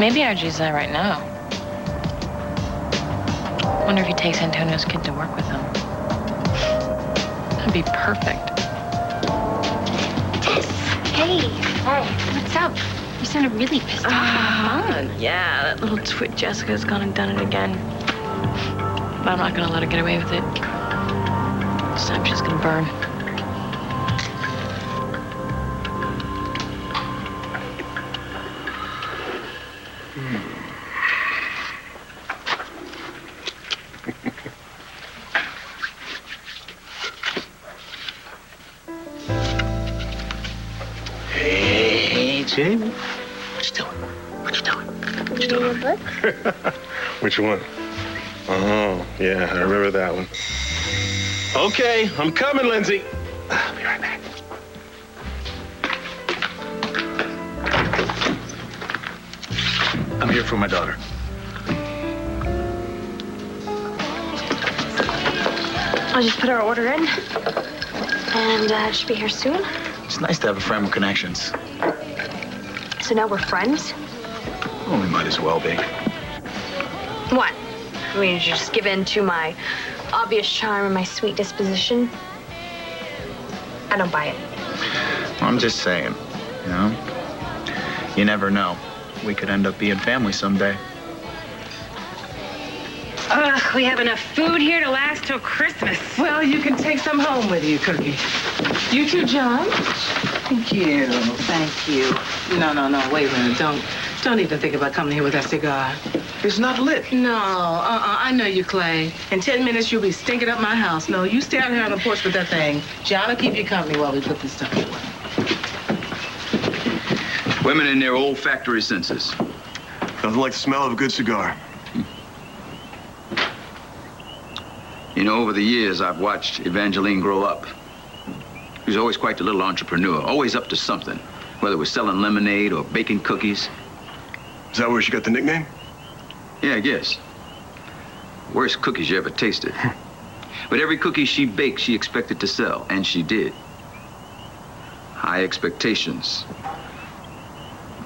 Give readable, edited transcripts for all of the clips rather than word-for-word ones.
Maybe RG's there right now. Wonder if he takes Antonio's kid to work with him. That'd be perfect. Hey. Hey. What's up? You sounded really pissed off on the phone. Yeah, that little twit Jessica's gone and done it again. But I'm not gonna let her get away with it. This time she's gonna burn. Jamie, what you doing? What you doing? What you doing? Book? Which one? Oh, yeah, I remember that one. Okay, I'm coming, Lindsay. I'll be right back. I'm here for my daughter. I'll just put our order in. And it should be here soon. It's nice to have a friend with connections. So now we're friends? Well, we might as well be. What? I mean, you just give in to my obvious charm and my sweet disposition? I don't buy it. I'm just saying, you know? You never know. We could end up being family someday. Ugh, we have enough food here to last till Christmas. Well, you can take some home with you, Cookie. You too, John. Thank you. Thank you. No. Wait a minute. Don't even think about coming here with that cigar. It's not lit. No. I know you, Clay. In 10 minutes, you'll be stinking up my house. No, you stay out here on the porch with that thing. John will keep you company while we put this stuff away. Women in their olfactory senses. Nothing like the smell of a good cigar. You know, over the years, I've watched Evangeline grow up. She was always quite a little entrepreneur, always up to something, whether it was selling lemonade or baking cookies. Is that where she got the nickname? Yeah, I guess. Worst cookies you ever tasted. But every cookie she baked, she expected to sell, and she did. High expectations.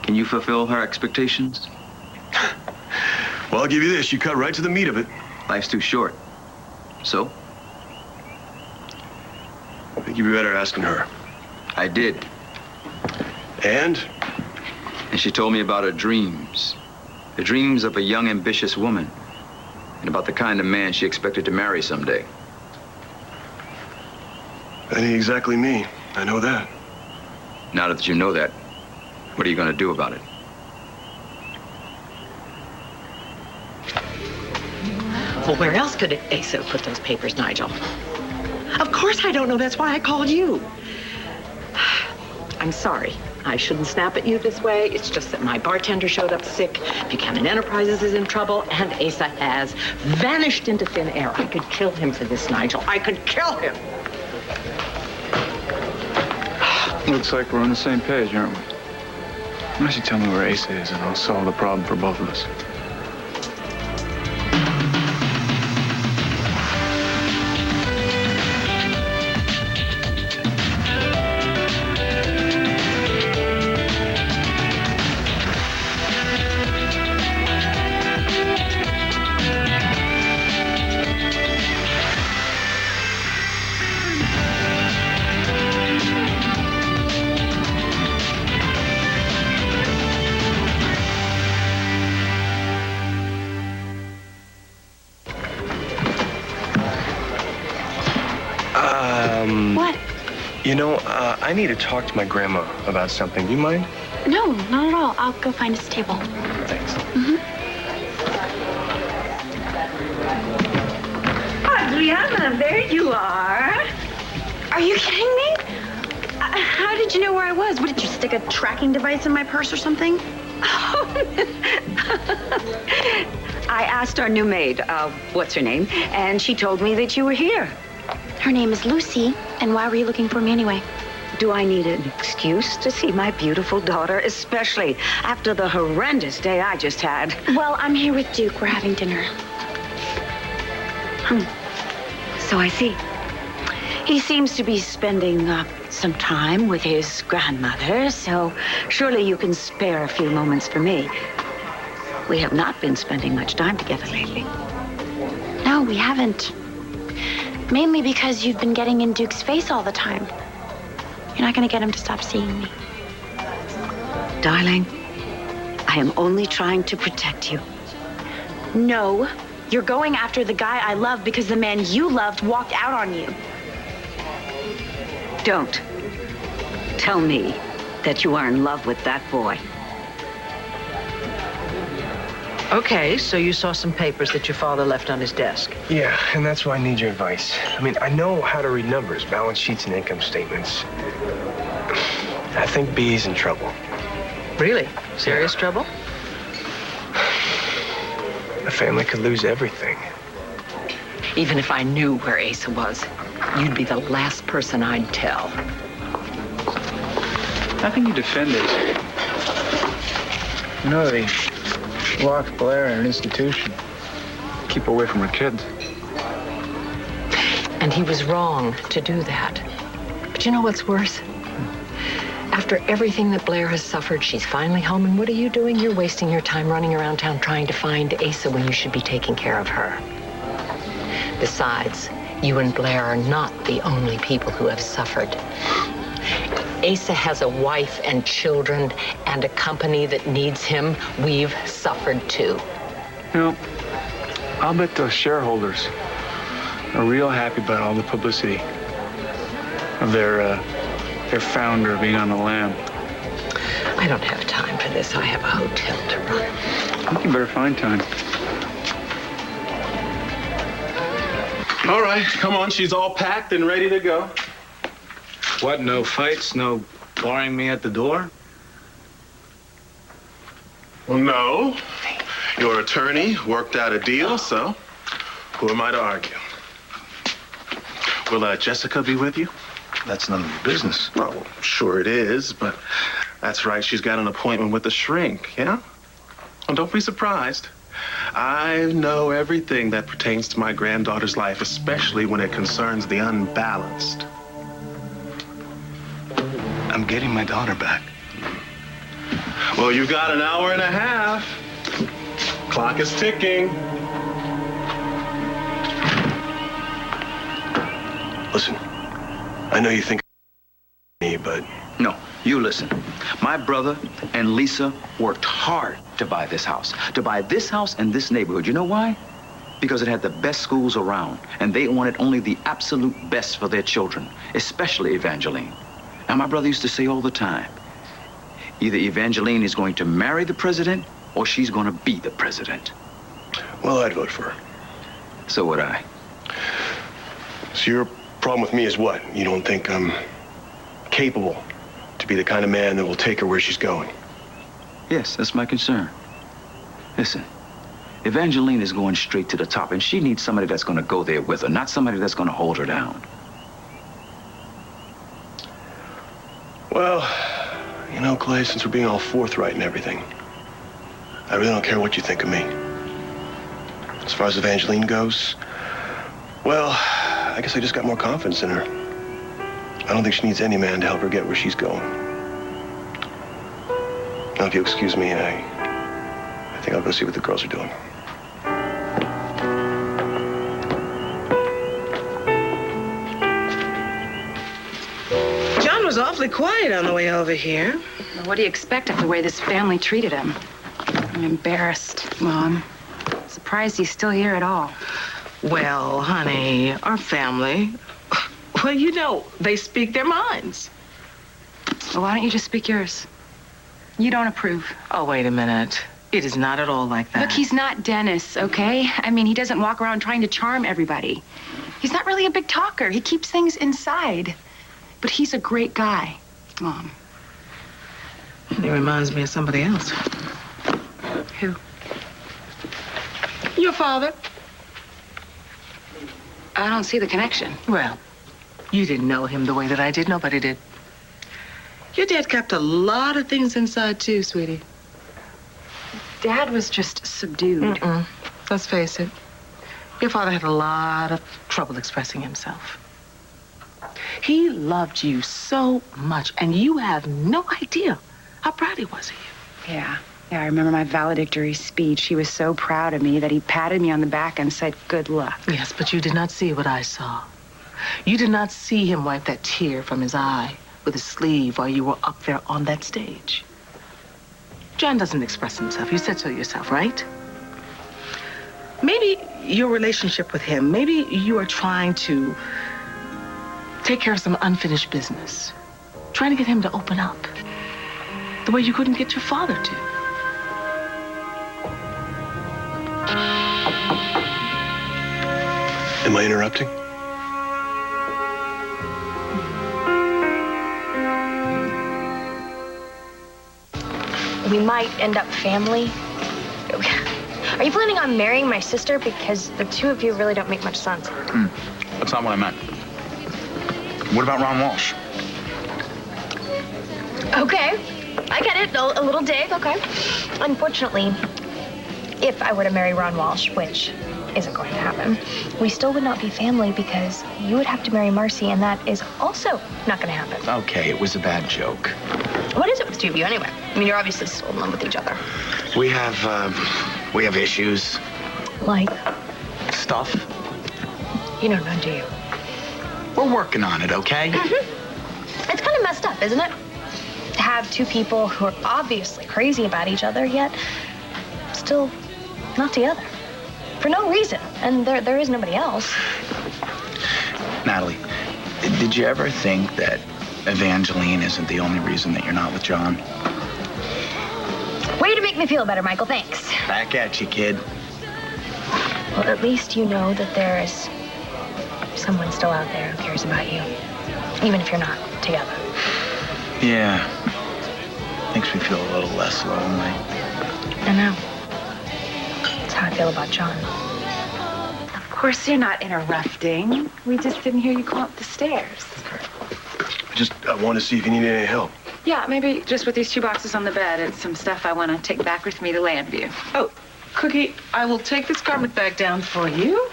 Can you fulfill her expectations? Well, I'll give you this. You cut right to the meat of it. Life's too short. So? I think you'd be better asking her. I did. And? And she told me about her dreams. The dreams of a young, ambitious woman. And about the kind of man she expected to marry someday. That ain't exactly me. I know that. Now that you know that, what are you going to do about it? Well, where else could Asa put those papers, Nigel? Of course I don't know. That's why I called you. I'm sorry. I shouldn't snap at you this way. It's just that my bartender showed up sick. Buchanan Enterprises is in trouble, and Asa has vanished into thin air. I could kill him for this, Nigel. I could kill him. Looks like we're on the same page, aren't we? Why don't you tell me where Asa is, and I'll solve the problem for both of us. What? You know, I need to talk to my grandma about something. Do you mind? No, not at all. I'll go find us a table. Thanks. Adriana, there you are. Are you kidding me? How did you know where I was? What, did you stick a tracking device in my purse or something? I asked our new maid, what's her name, and she told me that you were here. Her name is Lucy. And why were you looking for me anyway? Do I need an excuse to see my beautiful daughter, especially after the horrendous day I just had? Well, I'm here with Duke. We're having dinner. So I see. He seems to be spending some time with his grandmother, so surely you can spare a few moments for me. We have not been spending much time together lately. No, we haven't. Mainly because you've been getting in Duke's face all the time. You're not gonna get him to stop seeing me. Darling, I am only trying to protect you. No, you're going after the guy I love because the man you loved walked out on you. Don't tell me that you are in love with that boy. Okay, so you saw some papers that your father left on his desk. Yeah, and that's why I need your advice. I mean, I know how to read numbers, balance sheets, and income statements. I think B's in trouble. Really? Serious trouble? The family could lose everything. Even if I knew where Asa was, you'd be the last person I'd tell. How can you defend Asa? You know, they locked Blair in an institution. Keep away from her kids. And he was wrong to do that. But you know what's worse? After everything that Blair has suffered, she's finally home, and what are you doing? You're wasting your time running around town trying to find Asa when you should be taking care of her. Besides, you and Blair are not the only people who have suffered. Asa has a wife and children and a company that needs him. We've suffered too. You know, I'll bet those shareholders are real happy about all the publicity of their founder being on the lam. I don't have time for this. I have a hotel to run. I think you better find time. All right, come on. She's all packed and ready to go. What, no fights, no barring me at the door? Well, no. Your attorney worked out a deal, so who am I to argue? Will Jessica be with you? That's none of your business. Well, sure it is, but that's right. She's got an appointment with the shrink, yeah? Well, don't be surprised. I know everything that pertains to my granddaughter's life, especially when it concerns the unbalanced. I'm getting my daughter back. Well, you've got an hour and a half. Clock is ticking. Listen, I know you think me, but... No, you listen. My brother and Lisa worked hard to buy this house. To buy this house and this neighborhood. You know why? Because it had the best schools around, and they wanted only the absolute best for their children, especially Evangeline. Now, my brother used to say all the time, either Evangeline is going to marry the president or she's going to be the president. Well, I'd vote for her. So would I. So your problem with me is what? You don't think I'm capable to be the kind of man that will take her where she's going? Yes, that's my concern. Listen, Evangeline is going straight to the top, and she needs somebody that's going to go there with her, not somebody that's going to hold her down. Well, you know, Clay, since we're being all forthright and everything, I really don't care what you think of me. As far as Evangeline goes, well, I guess I just got more confidence in her. I don't think she needs any man to help her get where she's going. Now, if you'll excuse me, I think I'll go see what the girls are doing. John was awfully quiet on the way over here. Well, what do you expect of the way this family treated him? I'm embarrassed, Mom. Surprised he's still here at all. Well, honey, our family, well, you know, they speak their minds. Well, why don't you just speak yours? You don't approve. Oh, wait a minute. It is not at all like that. Look, he's not Dennis, okay? I mean, he doesn't walk around trying to charm everybody. He's not really a big talker. He keeps things inside. But he's a great guy, Mom. He reminds me of somebody else. Who? Your father. I don't see the connection. Well, you didn't know him the way that I did. Nobody did. Your dad kept a lot of things inside, too, sweetie. Dad was just subdued. Let's face it. Your father had a lot of trouble expressing himself. He loved you so much, and you have no idea how proud he was of you. Yeah. Yeah, I remember my valedictory speech. He was so proud of me that he patted me on the back and said, good luck. Yes, but you did not see what I saw. You did not see him wipe that tear from his eye with his sleeve while you were up there on that stage. John doesn't express himself. You said so yourself, right? Maybe your relationship with him, maybe you are trying to take care of some unfinished business. Trying to get him to open up the way you couldn't get your father to. Am I interrupting? We might end up family. Are you planning on marrying my sister? Because the two of you really don't make much sense. That's not what I meant. What about Ron Walsh? Okay, I get it. A little dig, okay. Unfortunately, if I were to marry Ron Walsh, which isn't going to happen, we still would not be family because you would have to marry Marcy, and that is also not going to happen. Okay, it was a bad joke. What is it with the two of you anyway? I mean, you're obviously still in love with each other. We have issues. Like? Stuff. You don't know, do you? We're working on it, okay? It's kind of messed up, isn't it? To have two people who are obviously crazy about each other, yet still not together. For no reason. And there is nobody else. Natalie, did you ever think that Evangeline isn't the only reason that you're not with John? Way to make me feel better, Michael. Thanks. Back at you, kid. Well, at least you know that there is someone still out there who cares about you, even if you're not together. Yeah. Makes me feel a little less lonely. I know. That's how I feel about John. Of course you're not interrupting. We just didn't hear you come up the stairs. I want to see if you need any help. Yeah, maybe just with these 2 boxes on the bed and some stuff I want to take back with me to Landview. Oh, Cookie, I will take this garment bag down for you.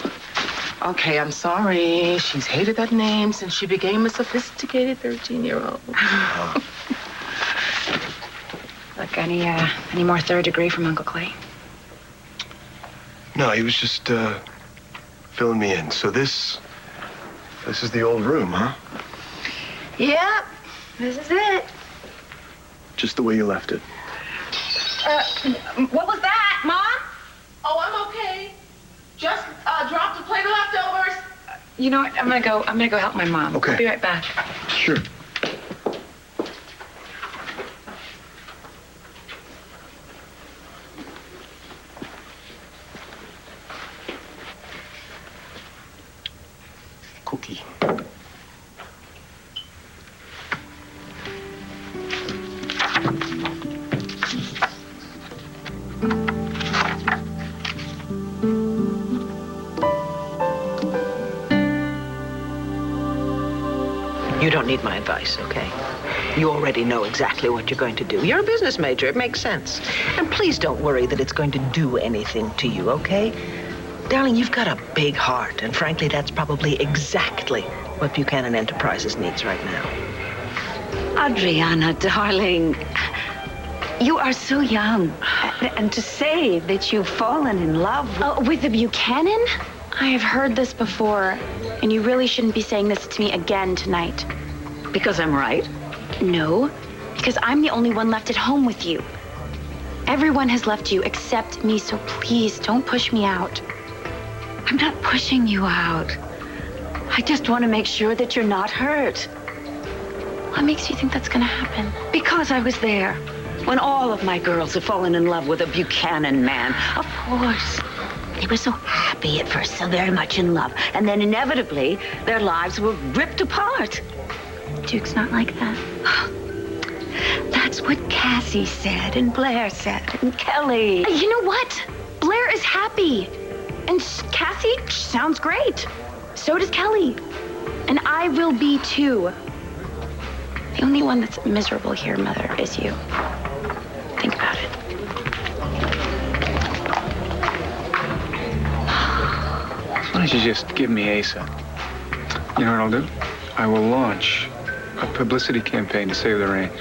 Okay, I'm sorry. She's hated that name since she became a sophisticated 13-year-old. Look, any more third degree from Uncle Clay? No, he was just filling me in. So this is the old room, huh? Yep, this is it. Just the way you left it. What was that, Mom? Oh, I'm okay. Just dropped a plate of leftovers. You know what? I'm gonna go help my mom. Okay. I'll be right back. Sure. Cookie. You don't need my advice, okay? You already know exactly what you're going to do. You're a business major. It makes sense. And please don't worry that it's going to do anything to you, okay? Darling, you've got a big heart, and frankly, that's probably exactly what Buchanan Enterprises needs right now. Adriana, darling, you are so young. And to say that you've fallen in love With the Buchanan? I have heard this before, and you really shouldn't be saying this to me again tonight. because I'm right. No, because I'm the only one left at home with you. Everyone has left you except me, so please don't push me out. I'm not pushing you out. I just want to make sure that you're not hurt. What makes you think that's gonna happen? Because I was there when all of my girls have fallen in love with a Buchanan man. Of course. They were so happy at first, so very much in love. And then inevitably, their lives were ripped apart. Duke's not like that. That's what Cassie said, and Blair said, and Kelly. You know what? Blair is happy. And Cassie sounds great. So does Kelly. And I will be too. The only one that's miserable here, Mother, is you. Think about it. Why don't you just give me Asa? You know what I'll do? I will launch a publicity campaign to save the range.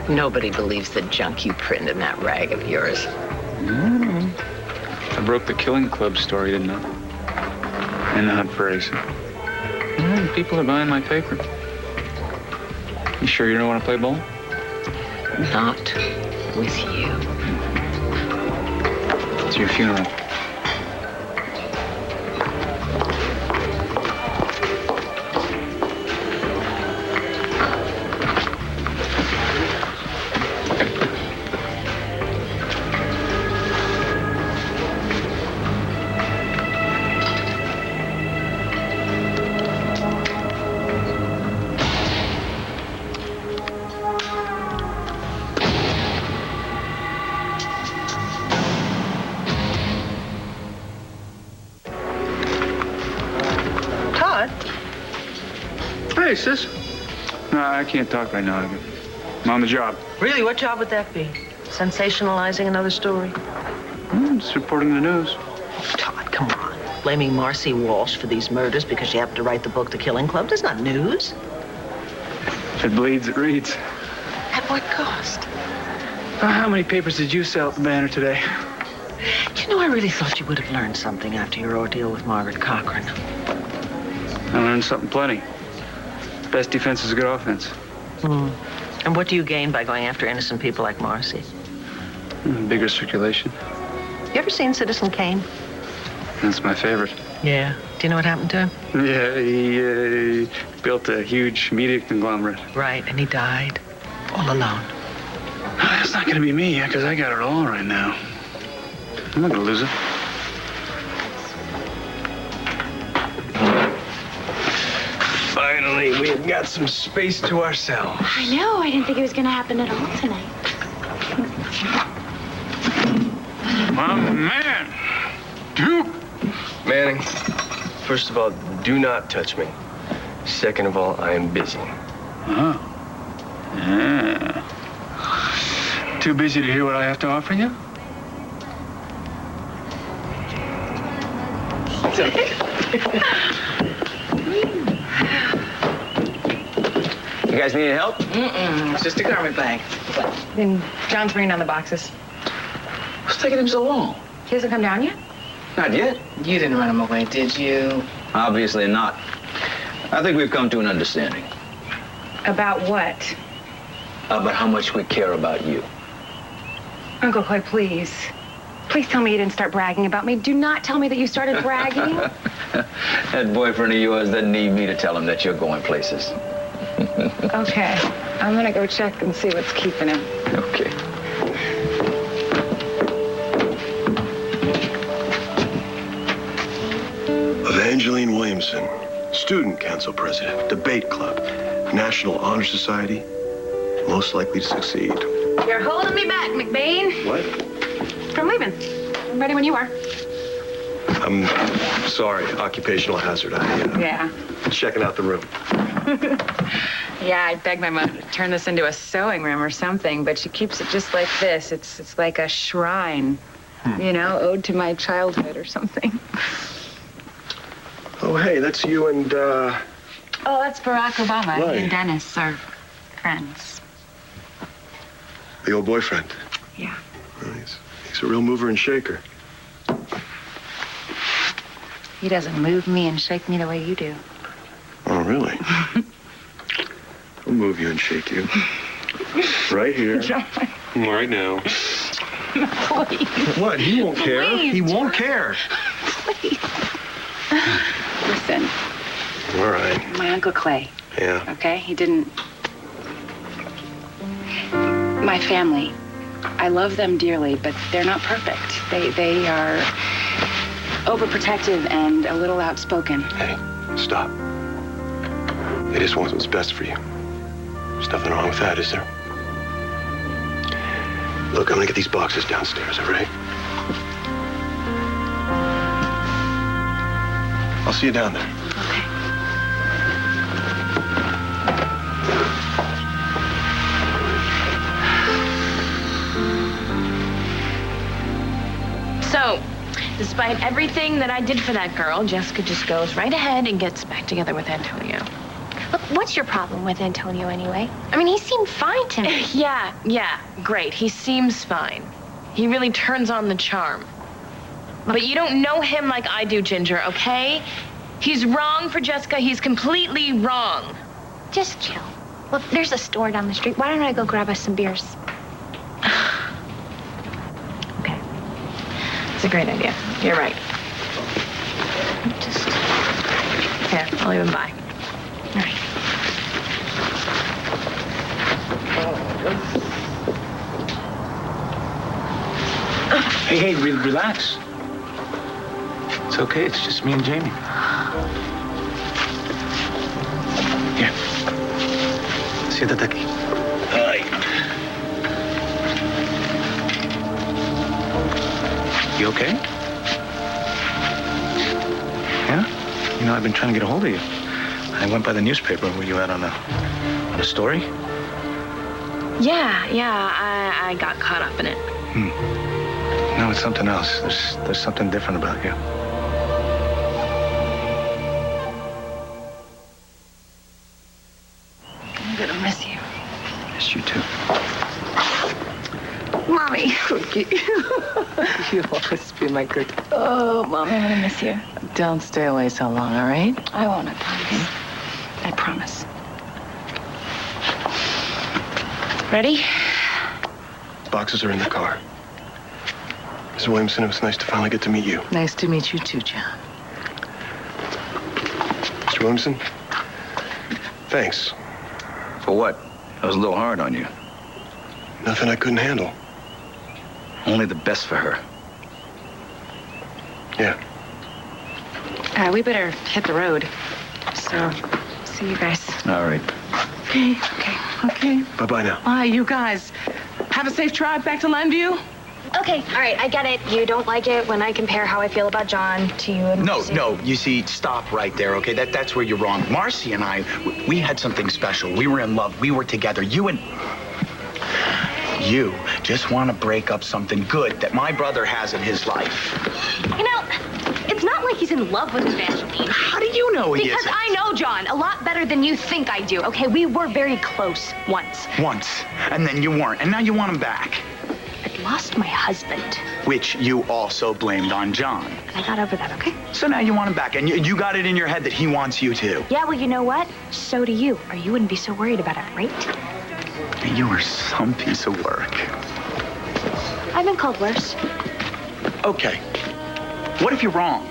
Nobody believes the junk you print in that rag of yours. I broke the Killing Club story, didn't I? In the hunt for Ace. People are buying my paper. You sure you don't want to play ball? Not with you. It's your funeral. Hey, sis. No, I can't talk right now. I'm on the job. Really? What job would that be? Sensationalizing another story? Just reporting the news. Todd, come on. Blaming Marcy Walsh for these murders because she happened to write the book The Killing Club? That's not news. If it bleeds, it reads. At what cost? How many papers did you sell at the Banner today? You know, I really thought you would have learned something after your ordeal with Margaret Cochran. I learned something plenty. Best defense is a good offense. And what do you gain by going after innocent people like Marcy? Bigger circulation. You ever seen Citizen Kane? That's my favorite. Yeah. Do you know what happened to him? Yeah, he built a huge media conglomerate. Right, and he died. All alone. It's not going to be me, because I got it all right now. I'm not going to lose it. Finally, we've got some space to ourselves. I know. I didn't think it was going to happen at all tonight. My man. Duke. Manning, first of all, do not touch me. Second of all, I am busy. Oh. Yeah. Too busy to hear what I have to offer you? You guys need any help? It's just a garment bag. Then John's bringing down the boxes. What's taking him so long? He hasn't come down yet? Not yet. You didn't run him away, did you? Obviously not. I think we've come to an understanding About what? about how much we care about you. Uncle Clay, please. Please tell me you didn't start bragging about me. Do not tell me that you started bragging. That boyfriend of yours doesn't need me to tell him that you're going places. Okay. I'm gonna go check and see what's keeping him. Okay. Evangeline Williamson, Student Council President, Debate Club, National Honor Society, most likely to succeed. You're holding me back, McBain. What? From leaving. I'm ready when you are. I'm sorry, occupational hazard. Yeah. Checking out the room. Yeah, I begged my mother to turn this into a sewing room or something, but she keeps it just like this. It's like a shrine, you know, ode to my childhood or something. Oh, hey, that's you and, Oh, that's Barack Obama. Right. He and Dennis are friends. the old boyfriend. Yeah. Well, he's a real mover and shaker. He doesn't move me and shake me the way you do. Oh, really? I'll move you and shake you. Right here. Right now. Please. What? He won't care. Please, He won't care. Please. Listen. All right. My Uncle Clay. Yeah. Okay? He didn't... My family. I love them dearly, but they're not perfect. They are overprotective and a little outspoken. Hey, stop. They just want what's best for you. There's nothing wrong with that, is there? Look, I'm gonna get these boxes downstairs, all right? I'll see you down there. Okay. So, despite everything that I did for that girl, Jessica just goes right ahead and gets back together with Antonio. Look, What's your problem with Antonio anyway? I mean, he seemed fine to me. Yeah, great. He seems fine. He really turns on the charm. But you don't know him like I do, Ginger, okay? He's wrong for Jessica. He's completely wrong. Just chill. Look, there's a store down the street. Why don't I go grab us some beers? Okay. It's a great idea. You're right. Just... Here, I'll even buy. All right. Hey, relax. It's okay. It's just me and Jamie. Here. Siéntate aquí. Ay. You okay? Yeah? You know, I've been trying to get a hold of you. I went by the newspaper. Were you out on a story? Yeah, I got caught up in it. No, it's something else. There's something different about you. I'm gonna miss you. Miss you too. Mommy, cookie. You always be my good. Oh, Mommy, I'm gonna miss you. Don't stay away so long, all right? I won't, I promise. I promise. Ready? Boxes are in the car. Mr. Williamson, it was nice to finally get to meet you. Nice to meet you too, John. Mr. Williamson, thanks. For what? I was a little hard on you. Nothing I couldn't handle. Only the best for her. Yeah. We better hit the road. So, see you guys. All right. Okay. Bye-bye now. Bye, you guys. Have a safe drive back to Landview. Okay, all right, I get it. You don't like it when I compare how I feel about John to you and Marcy. No, you see, stop right there, okay? That's where you're wrong. Marcy and I, we had something special. We were in love. We were together. You just want to break up something good that my brother has in his life. You know, it's not like he's in love with Evangeline. How do you know he isn't? Because I know John a lot better than you think I do, okay? We were very close once. Once, and then you weren't, and now you want him back. I lost my husband. Which you also blamed on John. And I got over that, okay? So now you want him back, and you got it in your head that he wants you too. Yeah, well, you know what? So do you, or you wouldn't be so worried about it, right? You are some piece of work. I've been called worse. Okay. What if you're wrong?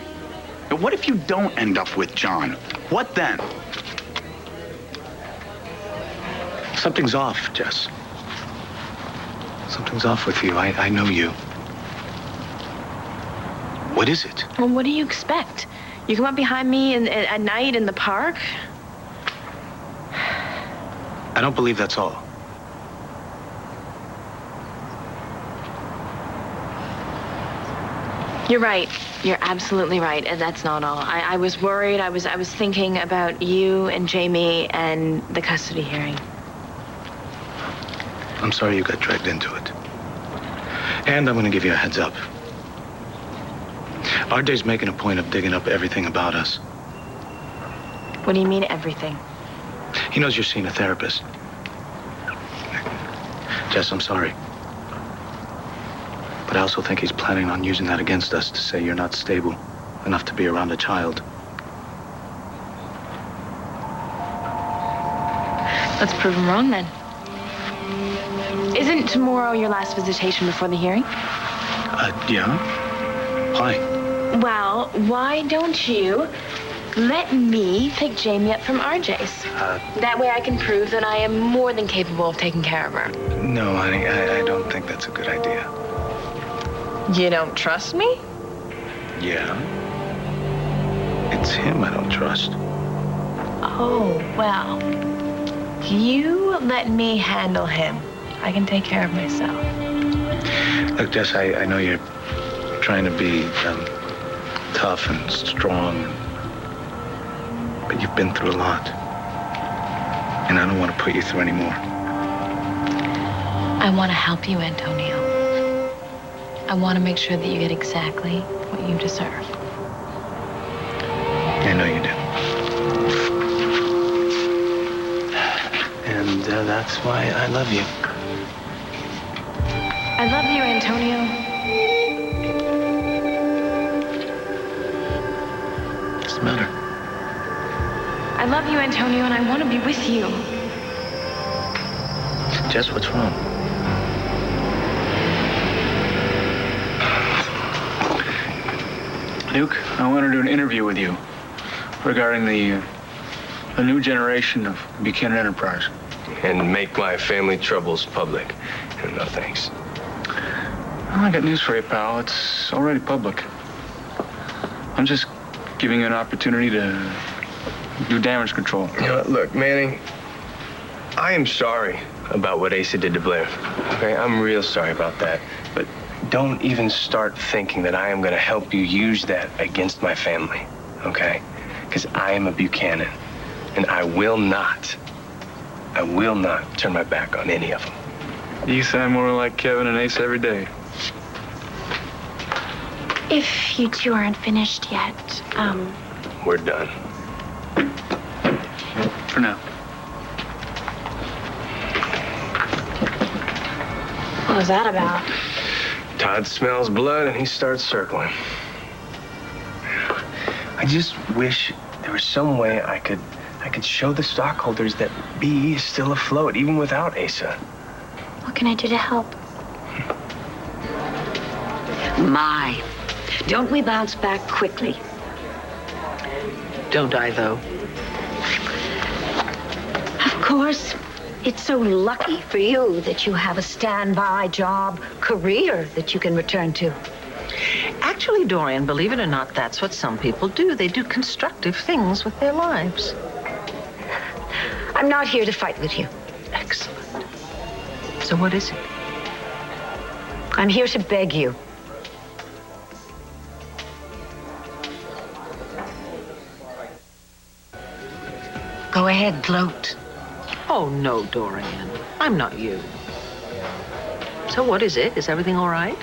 What if you don't end up with John? What then? Something's off, Jess. Something's off with you. I know you. What is it? Well, what do you expect? You come up behind me at night in the park? I don't believe that's all. You're right. You're absolutely right, and that's not all. I was worried. I was thinking about you and Jamie and the custody hearing. I'm sorry you got dragged into it. And I'm going to give you a heads up. RJ's making a point of digging up everything about us. What do you mean, everything? He knows you're seeing a therapist. Jess, I'm sorry. But I also think he's planning on using that against us to say you're not stable enough to be around a child. Let's prove him wrong, then. Isn't tomorrow your last visitation before the hearing? Yeah. Why? Well, why don't you let me pick Jamie up from RJ's? That way I can prove that I am more than capable of taking care of her. No, honey, I don't think that's a good idea. You don't trust me? Yeah. It's him I don't trust. Oh, well. You let me handle him. I can take care of myself. Look, Jess, I know you're trying to be tough and strong, but you've been through a lot. And I don't want to put you through any more. I want to help you, Antonio. I want to make sure that you get exactly what you deserve. I know you do. That's why I love you. I love you, Antonio. What's the matter? I love you, Antonio, and I want to be with you. Jess, what's wrong? Luke, I want to do an interview with you regarding the new generation of Buchanan Enterprise. And make my family troubles public. No thanks. Well, I got news for you, pal. It's already public. I'm just giving you an opportunity to do damage control. You know what, look, Manning, I am sorry about what Asa did to Blair. Okay, I'm real sorry about that. But don't even start thinking that I am going to help you use that against my family, okay? Because I am a Buchanan, and I will not turn my back on any of them. You sound more like Kevin and Ace every day. If you two aren't finished yet, We're done. For now. what was that about? Todd smells blood and he starts circling. I just wish there was some way I could show the stockholders that B is still afloat, even without Asa. What can I do to help? My, don't we bounce back quickly? Don't I, though? Of course. It's so lucky for you that you have a standby job, career that you can return to. Actually, Dorian, believe it or not, that's what some people do. They do constructive things with their lives. I'm not here to fight with you. Excellent. So what is it? I'm here to beg you. Go ahead, gloat. Oh, no, Dorian. I'm not you. So what is it? Is everything all right?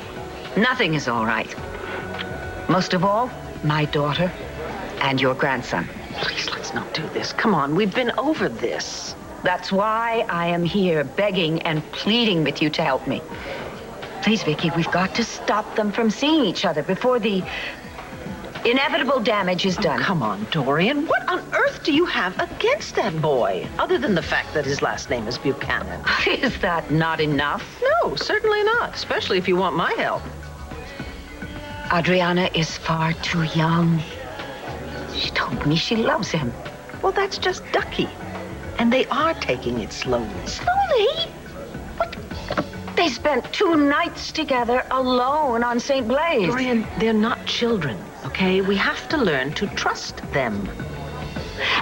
Nothing is all right. Most of all, my daughter and your grandson. Please, let's not do this. Come on, we've been over this. That's why I am here begging and pleading with you to help me. Please, Vicky, we've got to stop them from seeing each other before the inevitable damage is done. Oh, come on, Dorian. What on earth do you have against that boy, other than the fact that his last name is Buchanan? Is that not enough? No, certainly not, especially if you want my help. Adriana is far too young. She told me she loves him. Well, that's just ducky. And they are taking it slowly. Slowly? What? They spent 2 nights together alone on St. Blaise. Dorian, they're not children, okay? We have to learn to trust them.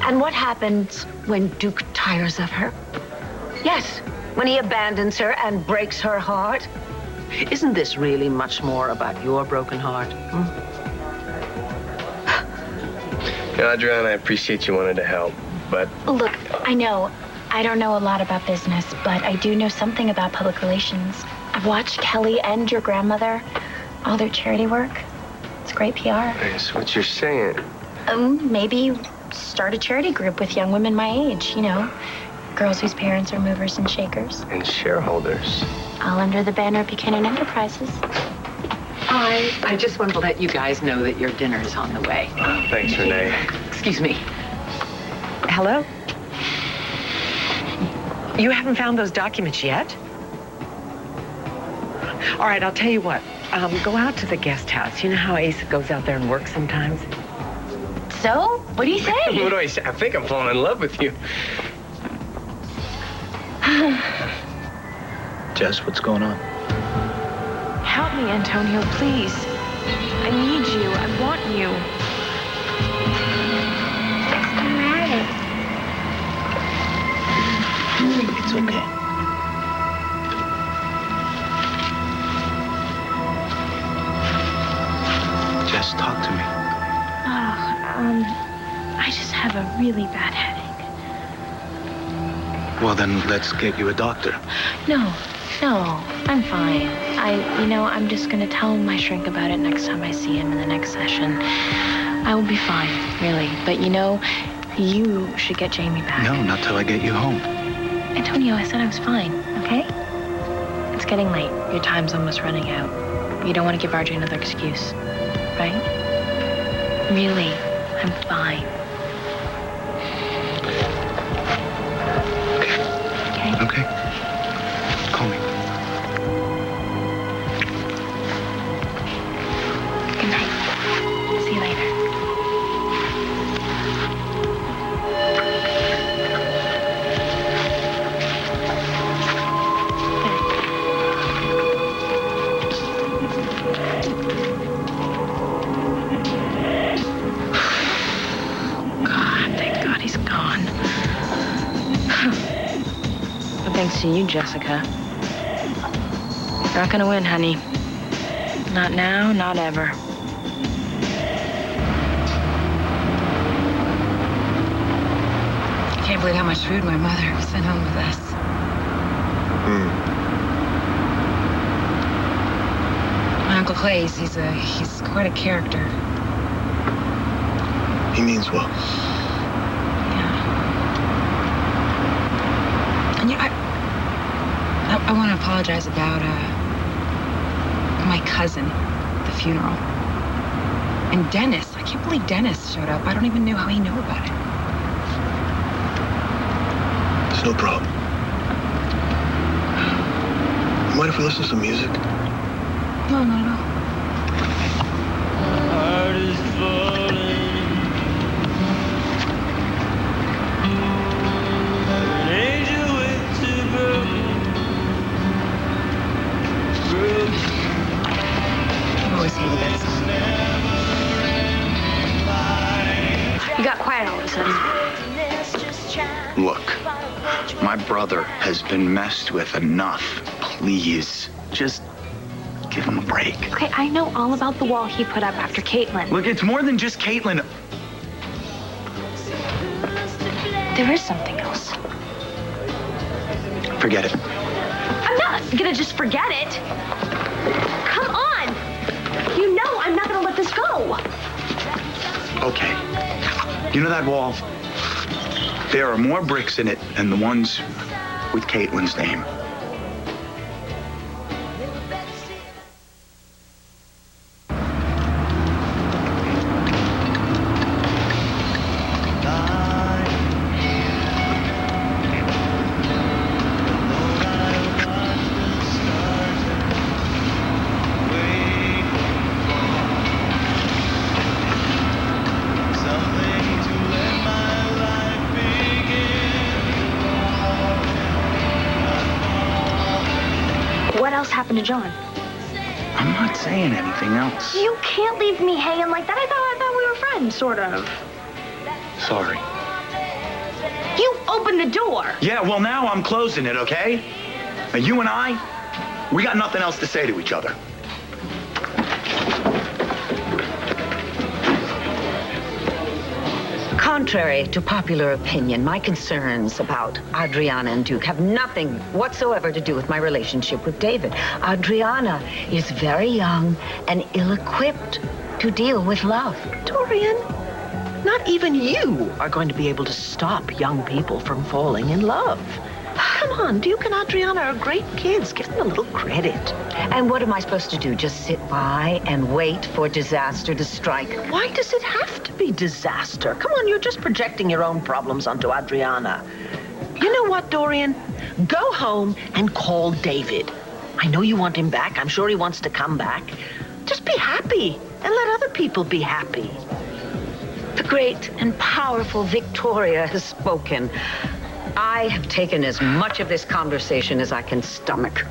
And what happens when Duke tires of her? Yes, when he abandons her and breaks her heart. Isn't this really much more about your broken heart? You know, Adriana, I appreciate you wanting to help, but... Look, I know I don't know a lot about business, but I do know something about public relations. I've watched Kelly and your grandmother, all their charity work. It's great PR. That's what you're saying. Maybe start a charity group with young women my age, you know. Girls whose parents are movers and shakers. And shareholders. All under the banner of Buchanan Enterprises. Hi. I just wanted to let you guys know that your dinner is on the way. Thanks, Renee. Excuse me. Hello? You haven't found those documents yet? All right, I'll tell you what. Go out to the guest house. You know how Asa goes out there and works sometimes? So, what do you say? What do I say? I think I'm falling in love with you. Jess, what's going on? Help me, Antonio, please. I need you. I want you. What's the matter? It's okay. Jess, talk to me. I just have a really bad headache. Well, then let's get you a doctor. No, I'm fine. I'm just gonna tell my shrink about it next time I see him in the next session. I will be fine, really. But you should get Jamie back. No, not till I get you home. Antonio, I said I was fine, okay? It's getting late. Your time's almost running out. You don't want to give Audrey another excuse, right? Really, I'm fine. Okay. Call me. Good night. See you later. God, thank God he's gone. But thanks to you, Jessica. You're not gonna win, honey. Not now, not ever. I can't believe how much food my mother sent home with us. My Uncle Clay, he's quite a character. He means well. And you know, I want to apologize about my cousin at the funeral. And Dennis, I can't believe Dennis showed up. I don't even know how he knew about it. It's no problem. You mind if we listen to some music? No, not at all. Heart is falling. An angel with two broken. I've always hated that song. You got quiet all of a sudden. Look, my brother has been messed with enough. Please, just give him a break. Okay, I know all about the wall he put up after Caitlin. Look, it's more than just Caitlin. There is something else. Forget it. I'm not gonna just forget it. Come on. You know I'm not gonna let this go. Okay. You know that wall? There are more bricks in it than the ones with Caitlin's name. What else happened to John? I'm not saying anything else. You can't leave me hanging like that. I thought we were friends, sort of. Sorry. You opened the door. Yeah, well, now I'm closing it, okay? Now, you and I, we got nothing else to say to each other. Contrary to popular opinion, my concerns about Adriana and Duke have nothing whatsoever to do with my relationship with David. Adriana is very young and ill-equipped to deal with love. Dorian, not even you are going to be able to stop young people from falling in love. Come on, Duke and Adriana are great kids. Give them a little credit. And what am I supposed to do? Just sit by and wait for disaster to strike? Why does it have to be disaster? Come on, you're just projecting your own problems onto Adriana. You know what, Dorian? Go home and call David. I know you want him back. I'm sure he wants to come back. Just be happy and let other people be happy. The great and powerful Victoria has spoken. I have taken as much of this conversation as I can stomach.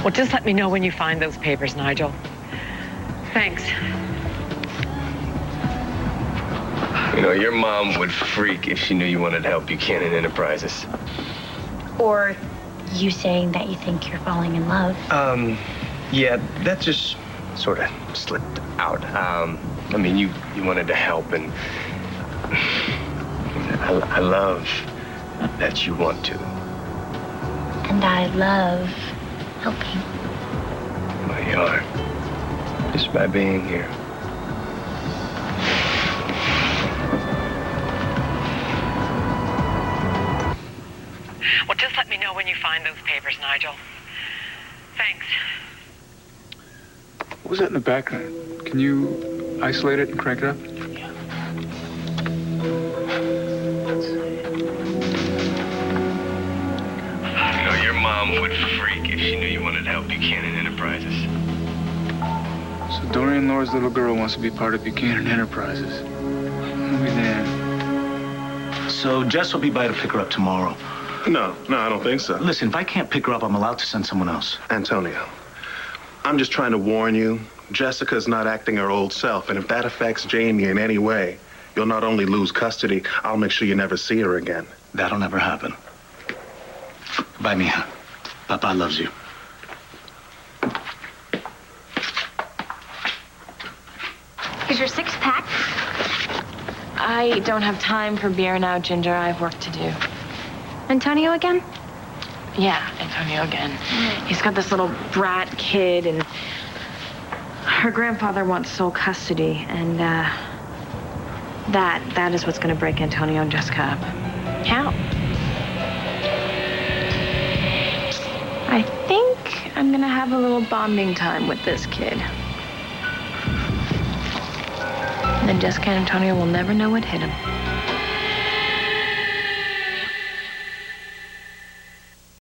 Well, just let me know when you find those papers, Nigel. Thanks. You know, your mom would freak if she knew you wanted to help Buchanan Enterprises. Or you saying that you think you're falling in love. Yeah, that just sort of slipped out. I mean, you wanted to help, and I love that you want to. And I love helping. Well, you are. Just by being here. Let me know when you find those papers, Nigel. Thanks. What was that in the background? Can you isolate it and crank it up? You know, your mom would freak if she knew you wanted to help Buchanan Enterprises. So Dorian Lore's little girl wants to be part of Buchanan Enterprises. I'll be damned. So Jess will be by to pick her up tomorrow. No, I don't think so. Listen, if I can't pick her up, I'm allowed to send someone else. Antonio, I'm just trying to warn you. Jessica's not acting her old self, and if that affects Jamie in any way, you'll not only lose custody, I'll make sure you never see her again. That'll never happen. Bye, mija. Papa loves you. Here's your six-pack. I don't have time for beer now, Ginger. I have work to do. Antonio again? Yeah, Antonio again. He's got this little brat kid, and her grandfather wants sole custody, and that is what's going to break Antonio and Jessica up. How? I think I'm going to have a little bonding time with this kid. And then Jessica and Antonio will never know what hit him.